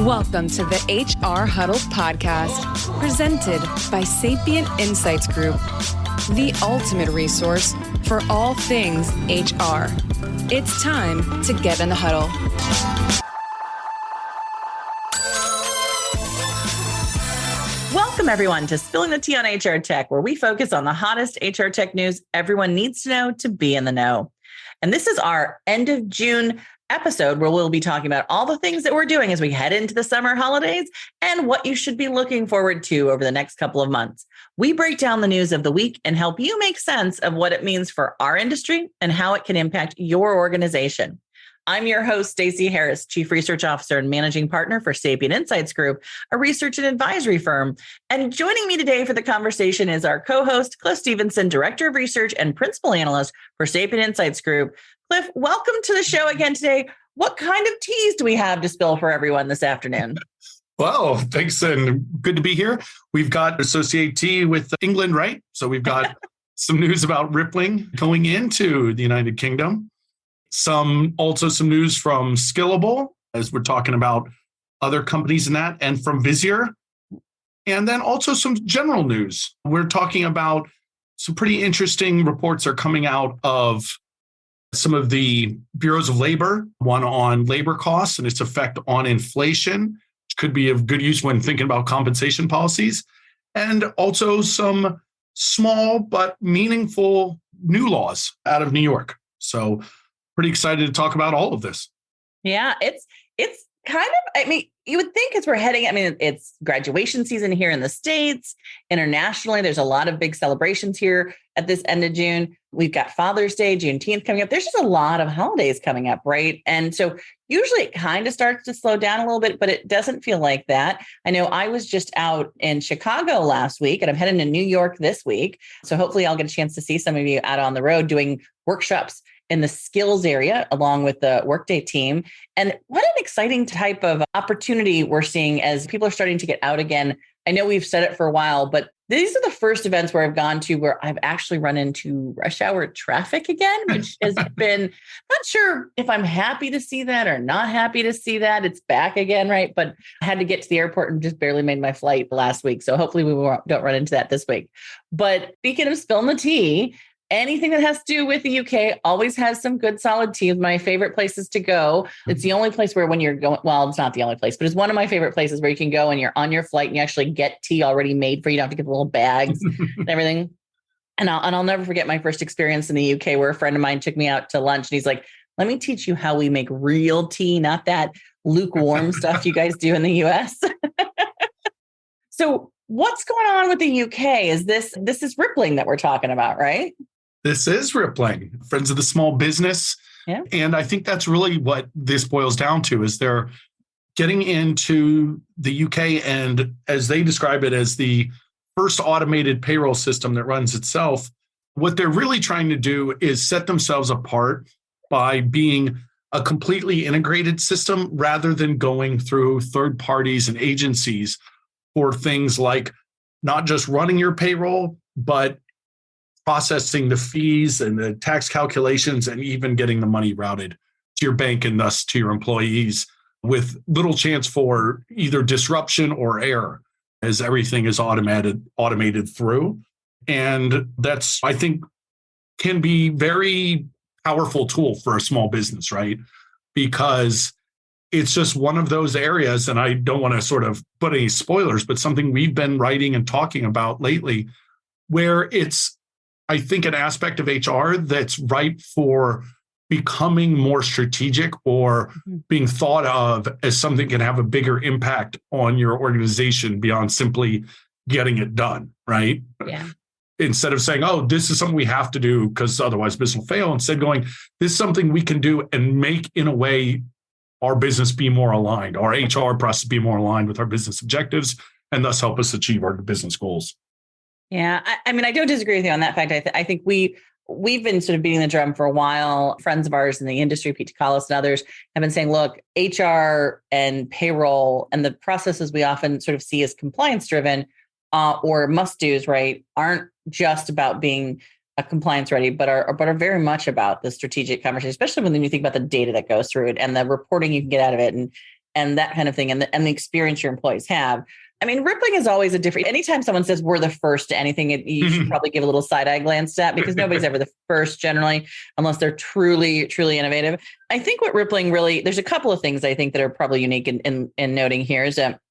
Welcome to the HR Huddle podcast, presented by Sapient Insights Group, the ultimate resource for all things HR. It's time to get in the huddle. Welcome, everyone, to Spilling the Tea on HR Tech, where we focus on the hottest HR tech news everyone needs to know to be in the know. And this is our end of June episode where we'll be talking about all the things that we're doing as we head into the summer holidays and what you should be looking forward to over the next couple of months. We break down the news of the week and help you make sense of what it means for our industry and how it can impact your organization. I'm your host, Stacey Harris, Chief Research Officer and Managing Partner for Sapient Insights Group, a research and advisory firm. And joining me today for the conversation is our co-host, Cliff Stevenson, Director of Research and Principal Analyst for Sapient Insights Group. Cliff, welcome to the show again today. What kind of teas do we have to spill for everyone this afternoon? Well, thanks, and good to be here. We've got Associate Tea with England, right? So we've got some news about Rippling going into the United Kingdom. Also some news from Skillable, as we're talking about other companies in that, and from Visier. And then also some general news. We're talking about some pretty interesting reports are coming out of some of the bureaus of labor, one on labor costs and its effect on inflation, which could be of good use when thinking about compensation policies, and also some small but meaningful new laws out of New York. So pretty excited to talk about all of this. Yeah, it's kind of, you would think as we're heading, it's graduation season here in the States. Internationally, there's a lot of big celebrations here at this end of June. We've got Father's Day, Juneteenth coming up. There's just a lot of holidays coming up, right? And so usually it kind of starts to slow down a little bit, but it doesn't feel like that. I know I was just out in Chicago last week and I'm heading to New York this week. So hopefully I'll get a chance to see some of you out on the road doing workshops in the skills area, along with the Workday team. And what an exciting type of opportunity we're seeing as people are starting to get out again. I know we've said it for a while, but these are the first events where I've gone to where I've actually run into rush hour traffic again, which has been, not sure if I'm happy to see that or not happy to see that. It's back again, right? But I had to get to the airport and just barely made my flight last week. So hopefully we don't run into that this week. But speaking of spilling the tea, anything that has to do with the UK always has some good solid tea. It's my favorite places to go. It's the only place where when you're going, well, it's not the only place, but it's one of my favorite places where you can go and you're on your flight and you actually get tea already made for you. You don't have to get the little bags and everything. And I'll never forget my first experience in the UK where a friend of mine took me out to lunch and he's like, let me teach you how we make real tea, not that lukewarm stuff you guys do in the US. So what's going on with the UK? This is Rippling that we're talking about, right? This is Rippling, Friends of the Small Business. Yeah. And I think that's really what this boils down to, is they're getting into the UK and, as they describe it, as the first automated payroll system that runs itself. What they're really trying to do is set themselves apart by being a completely integrated system rather than going through third parties and agencies for things like not just running your payroll, but processing the fees and the tax calculations and even getting the money routed to your bank and thus to your employees with little chance for either disruption or error, as everything is automated through. And that's, I think, can be very powerful tool for a small business, right? Because it's just one of those areas, and I don't want to sort of put any spoilers, but something we've been writing and talking about lately, where it's, I think, an aspect of HR that's ripe for becoming more strategic or being thought of as something that can have a bigger impact on your organization beyond simply getting it done, right? Yeah. Instead of saying, oh, this is something we have to do because otherwise business will fail, instead going, this is something we can do and make, in a way, our business be more aligned, our HR process be more aligned with our business objectives, and thus help us achieve our business goals. Yeah, I don't disagree with you on that fact. I think we've been sort of beating the drum for a while. Friends of ours in the industry, Pete Collis and others, have been saying, look, HR and payroll and the processes we often sort of see as compliance driven or must-dos, right, aren't just about being compliance ready, but are very much about the strategic conversation, especially when you think about the data that goes through it and the reporting you can get out of it. And and that kind of thing, and the experience your employees have. I mean, rippling is always a different, anytime someone says we're the first to anything, you should probably give a little side eye glance to that, because nobody's ever the first generally, unless they're truly, truly innovative. I think what rippling really, there's a couple of things I think that are probably unique in noting here is that,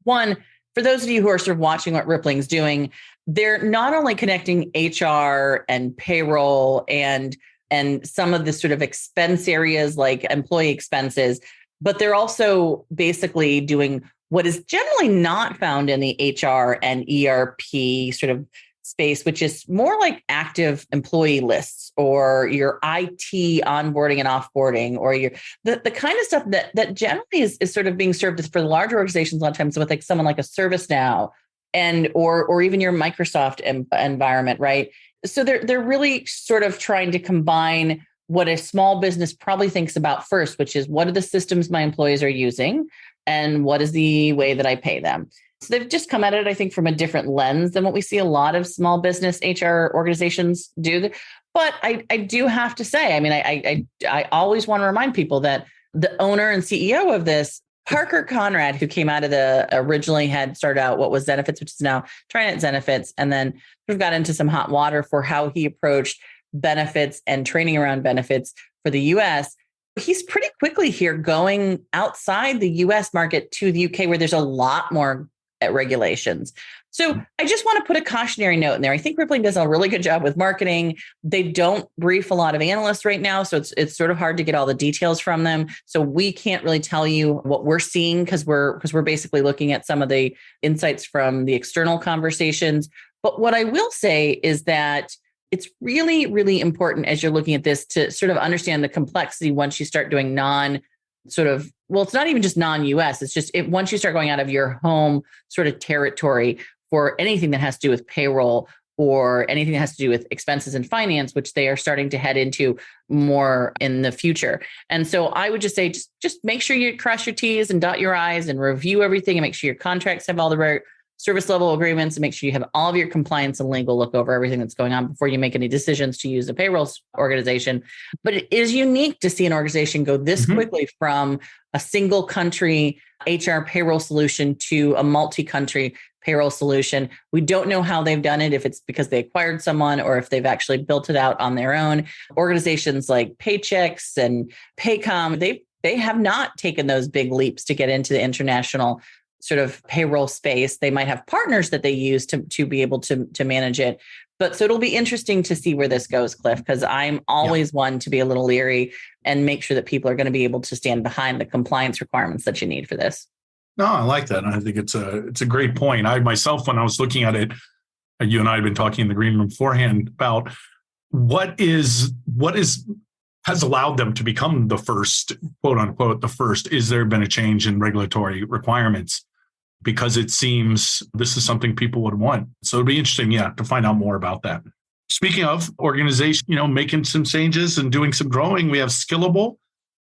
one, for those of you who are sort of watching what rippling's doing, they're not only connecting HR and payroll and some of the sort of expense areas like employee expenses, but they're also basically doing what is generally not found in the HR and ERP sort of space, which is more like active employee lists or your IT onboarding and offboarding, or the kind of stuff that generally is sort of being served for the larger organizations a lot of times with like someone like a ServiceNow and or even your Microsoft environment, right? So they're really sort of trying to combine what a small business probably thinks about first, which is what are the systems my employees are using and what is the way that I pay them. So they've just come at it, I think, from a different lens than what we see a lot of small business HR organizations do. But I do have to say, I mean, I always want to remind people that the owner and CEO of this, Parker Conrad, who came out of originally had started out what was Zenefits, which is now TriNet Zenefits, and then we've got into some hot water for how he approached benefits and training around benefits for the US. He's pretty quickly here going outside the US market to the UK, where there's a lot more regulations. So I just want to put a cautionary note in there. I think Rippling does a really good job with marketing. They don't brief a lot of analysts right now, so it's sort of hard to get all the details from them. So we can't really tell you what we're seeing because we're basically looking at some of the insights from the external conversations. But what I will say is that it's really, really important as you're looking at this to sort of understand the complexity once you start doing it's not even just non-US. It's just once you start going out of your home sort of territory for anything that has to do with payroll or anything that has to do with expenses and finance, which they are starting to head into more in the future. And so I would just say, just make sure you cross your T's and dot your I's and review everything and make sure your contracts have all the right service level agreements, and make sure you have all of your compliance and legal look over everything that's going on before you make any decisions to use a payroll organization. But it is unique to see an organization go this quickly from a single country HR payroll solution to a multi-country payroll solution. We don't know how they've done it, if it's because they acquired someone or if they've actually built it out on their own. Organizations like Paychex and Paycom, they have not taken those big leaps to get into the international sort of payroll space. They might have partners that they use to be able to manage it. But so it'll be interesting to see where this goes, Cliff, because I'm always one to be a little leery and make sure that people are going to be able to stand behind the compliance requirements that you need for this. No, I like that. I think it's a great point. I myself, when I was looking at it, you and I had been talking in the green room beforehand about what has allowed them to become the first, quote unquote, the first. Is there been a change in regulatory requirements? Because it seems this is something people would want. So it'd be interesting, to find out more about that. Speaking of organization, making some changes and doing some growing, we have Skillable.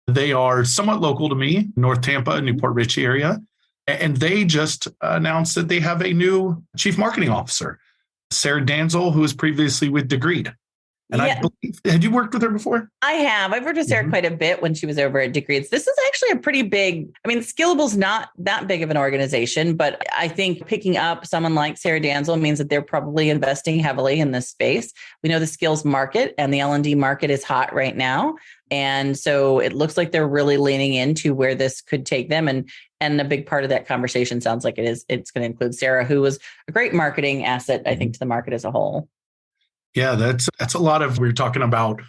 They are somewhat local to me, North Tampa, Newport Richey area. And they just announced that they have a new chief marketing officer, Sarah Danzel, who was previously with Degreed. And I believe, had you worked with her before? I have. I've worked with Sarah quite a bit when she was over at Degreed. This is actually a pretty big, Skillable's not that big of an organization, but I think picking up someone like Sarah Danzel means that they're probably investing heavily in this space. We know the skills market and the L&D market is hot right now. And so it looks like they're really leaning into where this could take them. And a big part of that conversation sounds like it's going to include Sarah, who was a great marketing asset, I think, to the market as a whole. Yeah, that's a lot of, we were talking about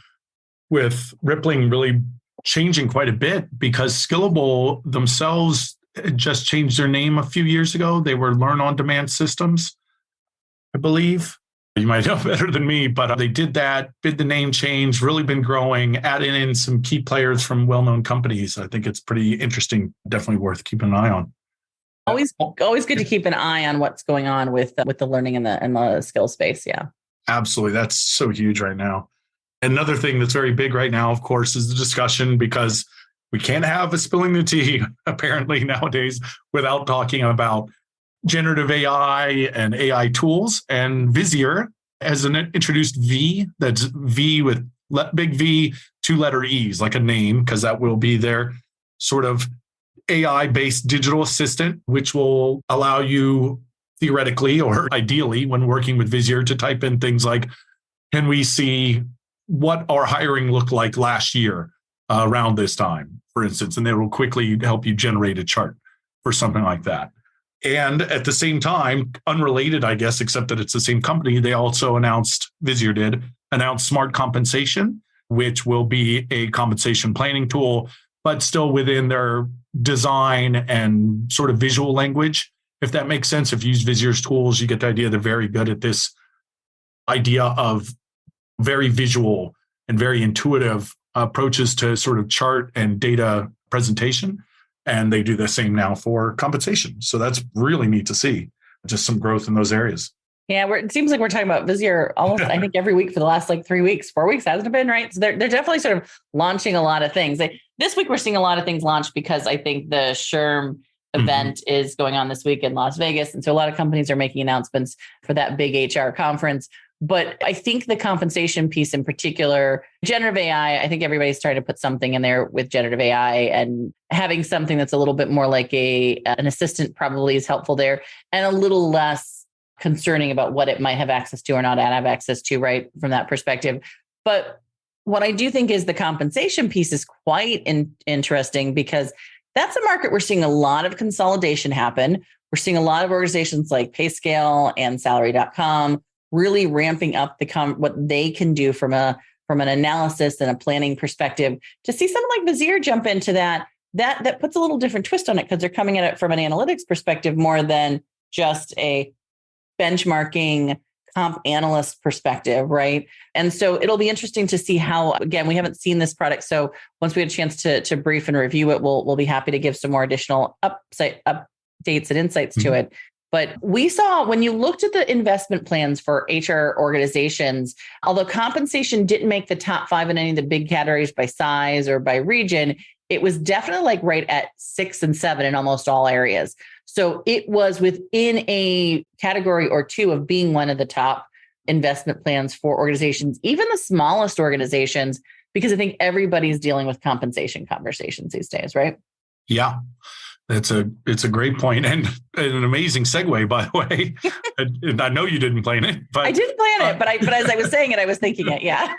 with Rippling really changing quite a bit, because Skillable themselves just changed their name a few years ago. They were Learn on Demand Systems, I believe. You might know better than me, but they did that, did the name change, really been growing, adding in some key players from well-known companies. I think it's pretty interesting, definitely worth keeping an eye on. Always good to keep an eye on what's going on with the learning and the skill space. Yeah. Absolutely. That's so huge right now. Another thing that's very big right now, of course, is the discussion, because we can't have a spilling the tea, apparently, nowadays, without talking about generative AI and AI tools. And Visier has introduced V, that's V with big V, 2-letter E's, like a name, because that will be their sort of AI-based digital assistant, which will allow you theoretically or ideally when working with Visier to type in things like, can we see what our hiring looked like last year around this time, for instance, and it will quickly help you generate a chart for something like that. And at the same time, unrelated, I guess, except that it's the same company, they also Visier did announce Smart Compensation, which will be a compensation planning tool, but still within their design and sort of visual language, if that makes sense. If you use Visier's tools, you get the idea they're very good at this idea of very visual and very intuitive approaches to sort of chart and data presentation. And they do the same now for compensation. So that's really neat to see, just some growth in those areas. Yeah, it seems like we're talking about Visier almost, I think, every week for the last 3 weeks, 4 weeks, hasn't it been, right? So they're definitely sort of launching a lot of things. This week, we're seeing a lot of things launched because I think the SHRM event is going on this week in Las Vegas. And so a lot of companies are making announcements for that big HR conference. But I think the compensation piece in particular, generative AI, I think everybody's trying to put something in there with generative AI, and having something that's a little bit more like an assistant probably is helpful there, and a little less concerning about what it might have access to or not have access to, right, from that perspective. But what I do think is the compensation piece is quite interesting, because that's a market we're seeing a lot of consolidation happen. We're seeing a lot of organizations like PayScale and Salary.com really ramping up what they can do from an analysis and a planning perspective. To see someone like Visier jump into that puts a little different twist on it, because they're coming at it from an analytics perspective more than just a benchmarking comp analyst perspective, right? And so it'll be interesting to see how, again, we haven't seen this product. So once we had a chance to brief and review it, we'll be happy to give some more additional updates and insights to it. But we saw, when you looked at the investment plans for HR organizations, although compensation didn't make the top 5 in any of the big categories by size or by region, it was definitely right at 6 and 7 in almost all areas. So it was within a category or two of being one of the top investment plans for organizations, even the smallest organizations, because I think everybody's dealing with compensation conversations these days, right? Yeah. It's a great point, and an amazing segue, by the way. And I know you didn't plan it, but I didn't plan it, but as I was saying it, I was thinking it. Yeah,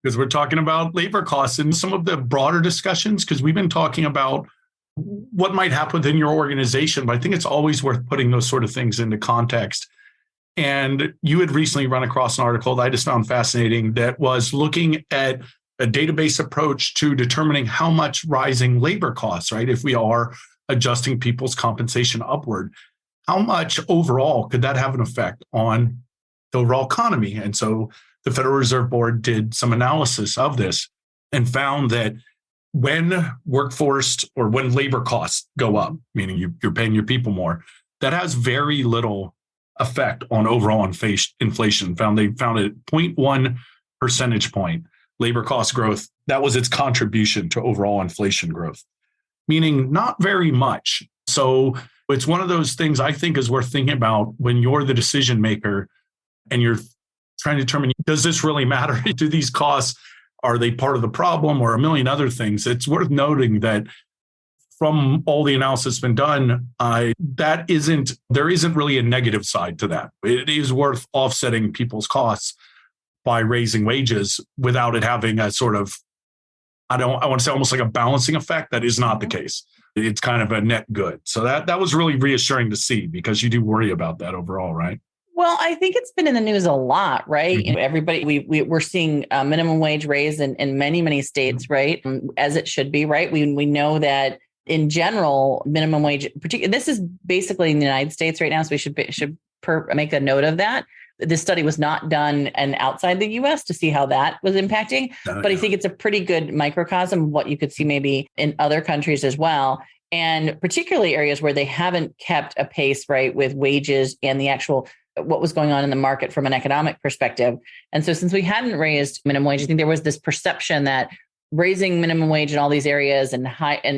because we're talking about labor costs and some of the broader discussions. Because we've been talking about what might happen within your organization, but I think it's always worth putting those sort of things into context. And you had recently run across an article that I just found fascinating that was looking at a database approach to determining how much rising labor costs, right? If we are adjusting people's compensation upward, how much overall could that have an effect on the overall economy? And so the Federal Reserve Board did some analysis of this and found that when workforce or when labor costs go up, meaning you're paying your people more, that has very little effect on overall inflation. They found it 0.1 percentage point labor cost growth. That was its contribution to overall inflation growth, meaning not very much. So it's one of those things I think is worth thinking about when you're the decision maker and you're trying to determine, does this really matter? Do these costs, are they part of the problem, or a million other things? It's worth noting that from all the analysis that's been done, there isn't really a negative side to that. It is worth offsetting people's costs by raising wages without it having a sort of, I want to say almost like a balancing effect. That is not the case. It's kind of a net good. So that was really reassuring to see, because you do worry about that overall, right? Well, I think it's been in the news a lot, right? Mm-hmm. Everybody, we're seeing a minimum wage raise in many, many states, right? As it should be, right? We know that in general, minimum wage, particularly, this is basically in the United States right now. So we should make a note of that. This study was not done outside the US to see how that was impacting, but I think it's a pretty good microcosm of what you could see maybe in other countries as well. And particularly areas where they haven't kept a pace, right, with wages and the actual, what was going on in the market from an economic perspective. And so since we hadn't raised minimum wage, I think there was this perception that raising minimum wage in all these areas and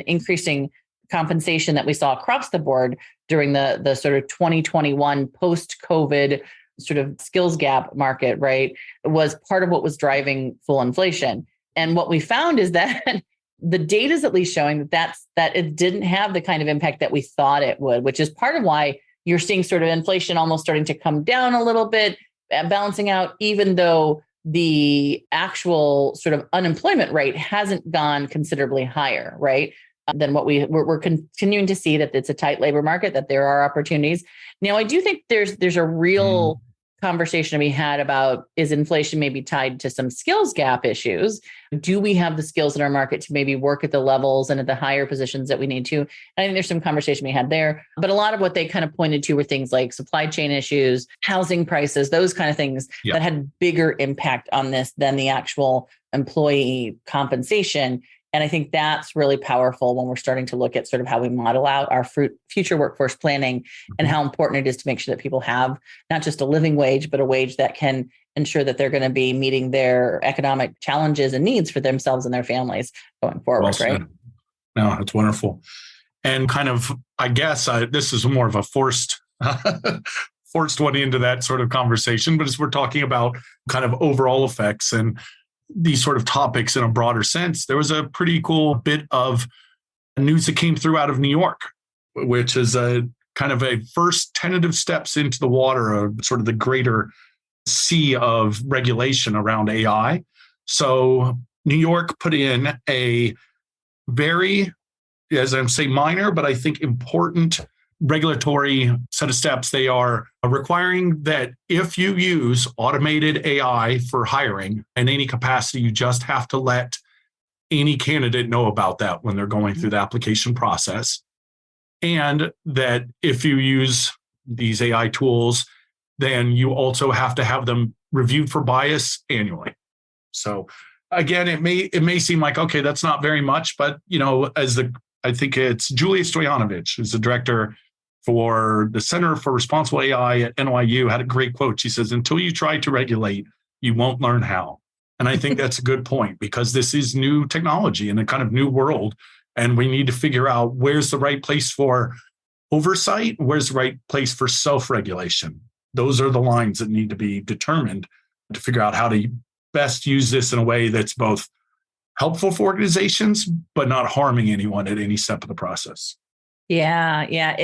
increasing compensation that we saw across the board during the sort of 2021 post-COVID sort of skills gap market, right, was part of what was driving full inflation. And what we found is that the data is at least showing that it didn't have the kind of impact that we thought it would, which is part of why you're seeing sort of inflation almost starting to come down a little bit, balancing out, even though the actual sort of unemployment rate hasn't gone considerably higher, right? Than what we're continuing to see, that it's a tight labor market, that there are opportunities. Now, I do think there's a real conversation to be had about, is inflation maybe tied to some skills gap issues? Do we have the skills in our market to maybe work at the levels and at the higher positions that we need to? And I think there's some conversation we had there, but a lot of what they kind of pointed to were things like supply chain issues, housing prices, those kind of things that had bigger impact on this than the actual employee compensation. And I think that's really powerful when we're starting to look at sort of how we model out our future workforce planning and how important it is to make sure that people have not just a living wage, but a wage that can ensure that they're going to be meeting their economic challenges and needs for themselves and their families going forward, right? No, that's wonderful. And kind of, I guess this is more of a forced one into that sort of conversation, but as we're talking about kind of overall effects and these sort of topics in a broader sense, there was a pretty cool bit of news that came through out of New York, which is a kind of a first tentative steps into the water of sort of the greater sea of regulation around AI. So New York put in a very, as I'm saying, minor, but I think important regulatory set of steps. They are requiring that if you use automated AI for hiring in any capacity, you just have to let any candidate know about that when they're going through the application process. And that if you use these AI tools, then you also have to have them reviewed for bias annually. So again, it may seem like, okay, that's not very much, but I think it's Julia Stoyanovich, who's the director for the Center for Responsible AI at NYU, had a great quote. She says, "Until you try to regulate, you won't learn how." And I think that's a good point, because this is new technology in a kind of new world. And we need to figure out where's the right place for oversight, where's the right place for self-regulation. Those are the lines that need to be determined to figure out how to best use this in a way that's both helpful for organizations, but not harming anyone at any step of the process. Yeah.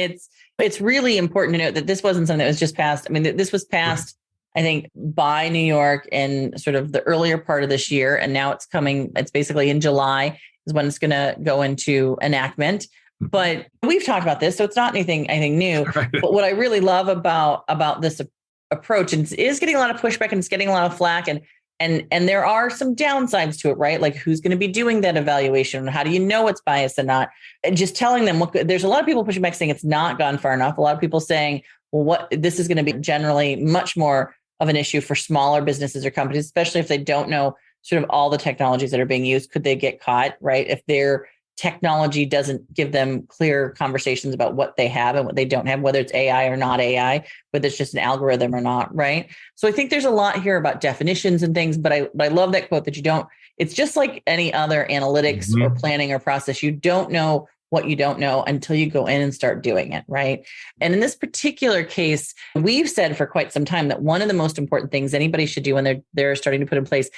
It's really important to note that this wasn't something that was just passed. I mean, this was passed, I think, by New York in sort of the earlier part of this year. And now it's basically in July is when it's going to go into enactment. But we've talked about this, so it's not anything new. Right. But what I really love about this approach, and it is getting a lot of pushback and it's getting a lot of flack, and there are some downsides to it, right? Like, who's going to be doing that evaluation? How do you know it's biased and not? And just telling them, there's a lot of people pushing back saying it's not gone far enough. A lot of people saying, well, this is going to be generally much more of an issue for smaller businesses or companies, especially if they don't know sort of all the technologies that are being used. Could they get caught, right? If their technology doesn't give them clear conversations about what they have and what they don't have, whether it's AI or not AI, whether it's just an algorithm or not, right? So I think there's a lot here about definitions and things, but I love that quote that it's just like any other analytics or planning or process. You don't know what you don't know until you go in and start doing it, right? And in this particular case, we've said for quite some time that one of the most important things anybody should do when they're starting to put in place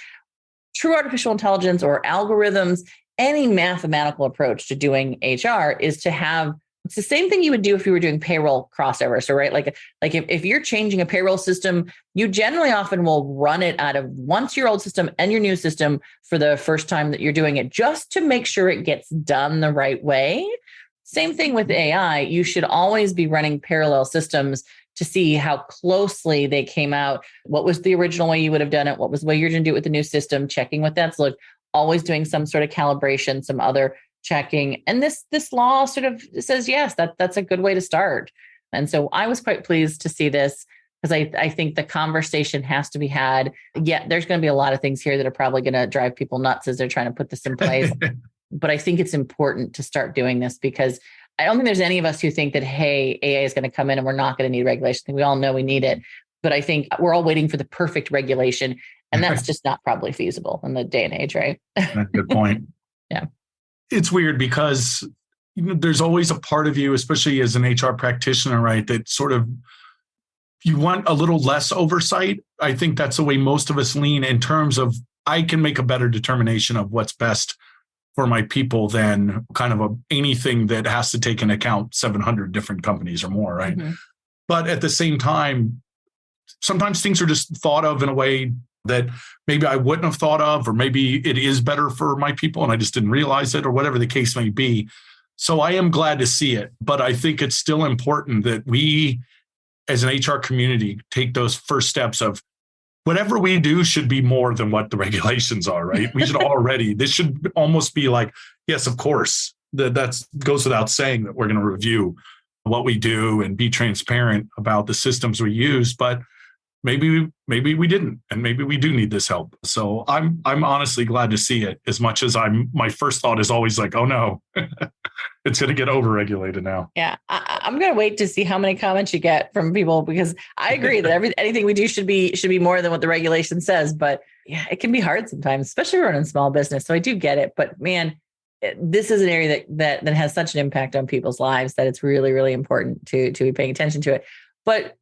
true artificial intelligence or algorithms, any mathematical approach to doing HR is to have, it's the same thing you would do if you were doing payroll crossover. So, right, like if you're changing a payroll system, you generally often will run it out of once your old system and your new system for the first time that you're doing it, just to make sure it gets done the right way. Same thing with AI. You should always be running parallel systems to see how closely they came out. What was the original way you would have done it? What was the way you're going to do it with the new system? Checking what that's looked. Always doing some sort of calibration, some other checking. And this law sort of says, yes, that's a good way to start. And so I was quite pleased to see this, because I think the conversation has to be had. Yeah, there's going to be a lot of things here that are probably going to drive people nuts as they're trying to put this in place. But I think it's important to start doing this, because I don't think there's any of us who think that, hey, AI is going to come in and we're not going to need regulation. I think we all know we need it. But I think we're all waiting for the perfect regulation. And that's just not probably feasible in the day and age, right? Good point. Yeah. It's weird because there's always a part of you, especially as an HR practitioner, right, that sort of you want a little less oversight. I think that's the way most of us lean in terms of I can make a better determination of what's best for my people than kind of anything that has to take into account 700 different companies or more, right? Mm-hmm. But at the same time, sometimes things are just thought of in a way that maybe I wouldn't have thought of, or maybe it is better for my people and I just didn't realize it, or whatever the case may be. So I am glad to see it, but I think it's still important that we as an HR community take those first steps of whatever we do should be more than what the regulations are, right? We should this should almost be like, yes, of course, that goes without saying that we're going to review what we do and be transparent about the systems we use, but maybe we didn't, and maybe we do need this help. So I'm honestly glad to see it, as much as my first thought is always like, oh no, it's going to get overregulated now. Yeah, I'm going to wait to see how many comments you get from people, because I agree that anything we do should be more than what the regulation says. But yeah, it can be hard sometimes, especially running small business. So I do get it, but man, this is an area that has such an impact on people's lives that it's really, really important to be paying attention to it. But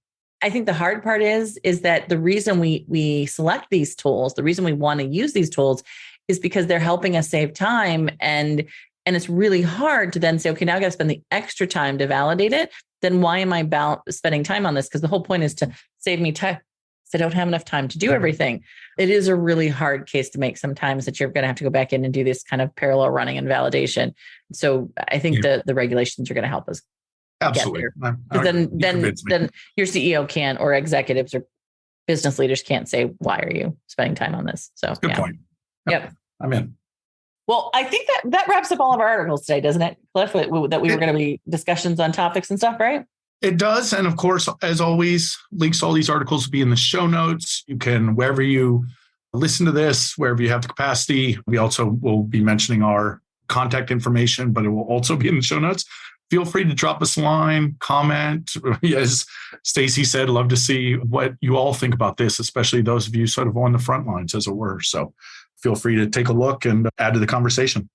I think the hard part is that the reason we select these tools, the reason we want to use these tools is because they're helping us save time. And it's really hard to then say, okay, now I got to spend the extra time to validate it. Then why am I spending time on this? Because the whole point is to save me time. So I don't have enough time to do everything. It is a really hard case to make sometimes, that you're going to have to go back in and do this kind of parallel running and validation. So I think the regulations are going to help us. Absolutely. Then your CEO can't, or executives or business leaders can't say, why are you spending time on this? So good point. Yep. I'm in. Well, I think that wraps up all of our articles today, doesn't it, Cliff? That we were going to be discussions on topics and stuff, right? It does. And of course, as always, links to all these articles will be in the show notes. You can, wherever you listen to this, wherever you have the capacity, we also will be mentioning our contact information, but it will also be in the show notes. Feel free to drop us a line, comment. As Stacey said, love to see what you all think about this, especially those of you sort of on the front lines, as it were. So feel free to take a look and add to the conversation.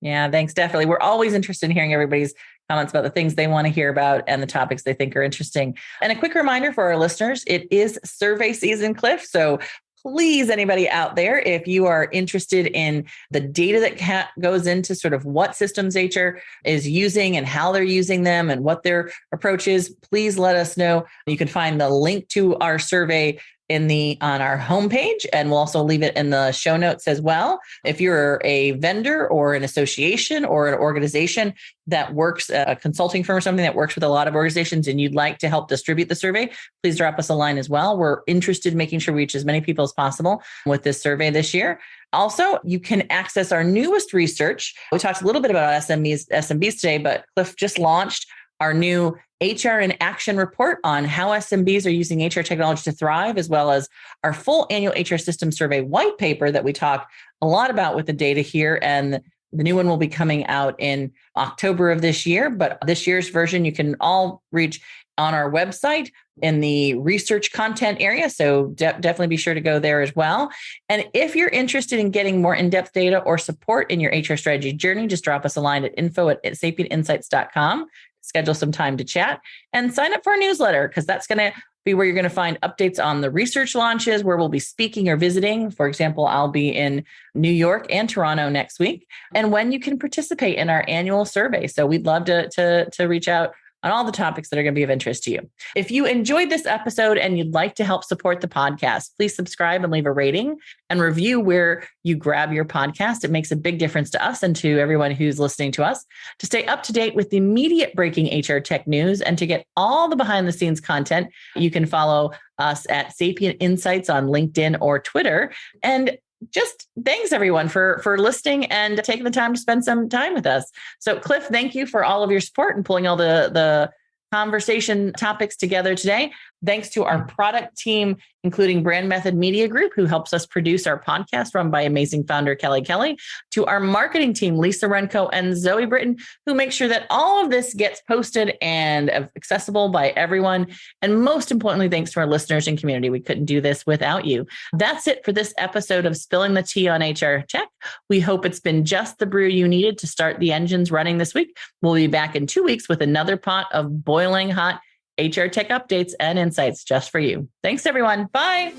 Yeah, thanks. Definitely. We're always interested in hearing everybody's comments about the things they want to hear about and the topics they think are interesting. And a quick reminder for our listeners, it is survey season, Cliff. So please, anybody out there, if you are interested in the data that goes into sort of what systems HR is using and how they're using them and what their approach is, please let us know. You can find the link to our survey on our homepage, and we'll also leave it in the show notes as well. If you're a vendor or an association or an organization that works, a consulting firm or something that works with a lot of organizations, and you'd like to help distribute the survey, please drop us a line as well. We're interested in making sure we reach as many people as possible with this survey this year. Also, you can access our newest research. We talked a little bit about SMBs today, but Cliff just launched our new HR in Action report on how SMBs are using HR technology to thrive, as well as our full annual HR system survey white paper that we talk a lot about with the data here. And the new one will be coming out in October of this year. But this year's version, you can all reach on our website in the research content area. So definitely be sure to go there as well. And if you're interested in getting more in-depth data or support in your HR strategy journey, just drop us a line at info@sapientinsights.com. Schedule some time to chat and sign up for our newsletter, because that's going to be where you're going to find updates on the research launches, where we'll be speaking or visiting. For example, I'll be in New York and Toronto next week, and when you can participate in our annual survey. So we'd love to reach out on all the topics that are going to be of interest to you. If you enjoyed this episode and you'd like to help support the podcast, please subscribe and leave a rating and review where you grab your podcast. It makes a big difference to us and to everyone who's listening to us. To stay up to date with the immediate breaking HR tech news and to get all the behind the scenes content, you can follow us at Sapient Insights on LinkedIn or Twitter. And just thanks everyone for listening and taking the time to spend some time with us. So Cliff, thank you for all of your support and pulling all the conversation topics together today. Thanks to our product team, including Brand Method Media Group, who helps us produce our podcast run by amazing founder Kelly Kelly, to our marketing team, Lisa Renko and Zoe Britton, who make sure that all of this gets posted and accessible by everyone. And most importantly, thanks to our listeners and community. We couldn't do this without you. That's it for this episode of Spilling the Tea on HR Tech. We hope it's been just the brew you needed to start the engines running this week. We'll be back in 2 weeks with another pot of boiling hot HR tech updates and insights just for you. Thanks, everyone. Bye.